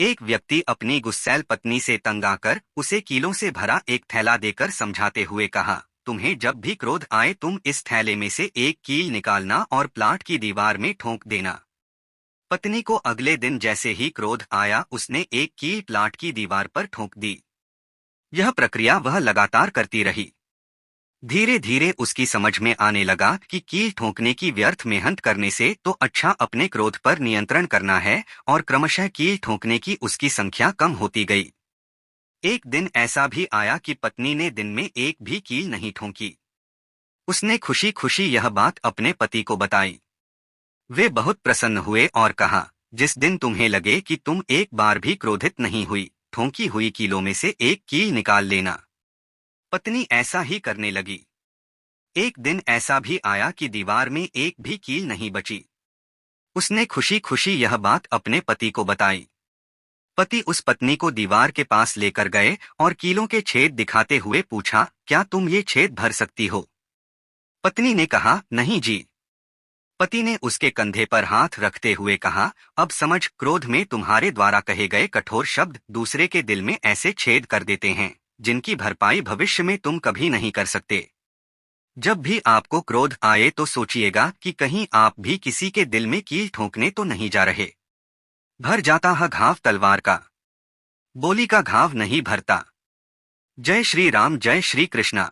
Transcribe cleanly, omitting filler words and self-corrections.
एक व्यक्ति अपनी गुस्सैल पत्नी से तंग आकर उसे कीलों से भरा एक थैला देकर समझाते हुए कहा, तुम्हें जब भी क्रोध आए तुम इस थैले में से एक कील निकालना और प्लाट की दीवार में ठोंक देना। पत्नी को अगले दिन जैसे ही क्रोध आया उसने एक कील प्लाट की दीवार पर ठोंक दी। यह प्रक्रिया वह लगातार करती रही। धीरे धीरे उसकी समझ में आने लगा कि कील ठोंकने की व्यर्थ मेहनत करने से तो अच्छा अपने क्रोध पर नियंत्रण करना है, और क्रमशः कील ठोंकने की उसकी संख्या कम होती गई। एक दिन ऐसा भी आया कि पत्नी ने दिन में एक भी कील नहीं ठोंकी। उसने खुशी खुशी यह बात अपने पति को बताई। वे बहुत प्रसन्न हुए और कहा, जिस दिन तुम्हें लगे कि तुम एक बार भी क्रोधित नहीं हुई, ठोंकी हुई कीलों में से एक कील निकाल लेना। पत्नी ऐसा ही करने लगी। एक दिन ऐसा भी आया कि दीवार में एक भी कील नहीं बची। उसने खुशी खुशी यह बात अपने पति को बताई। पति उस पत्नी को दीवार के पास लेकर गए और कीलों के छेद दिखाते हुए पूछा, क्या तुम ये छेद भर सकती हो? पत्नी ने कहा, नहीं जी। पति ने उसके कंधे पर हाथ रखते हुए कहा, अब समझ, क्रोध में तुम्हारे द्वारा कहे गए कठोर शब्द दूसरे के दिल में ऐसे छेद कर देते हैं जिनकी भरपाई भविष्य में तुम कभी नहीं कर सकते। जब भी आपको क्रोध आए तो सोचिएगा कि कहीं आप भी किसी के दिल में कील ठोंकने तो नहीं जा रहे। भर जाता है घाव तलवार का, बोली का घाव नहीं भरता। जय श्री राम, जय श्री कृष्णा।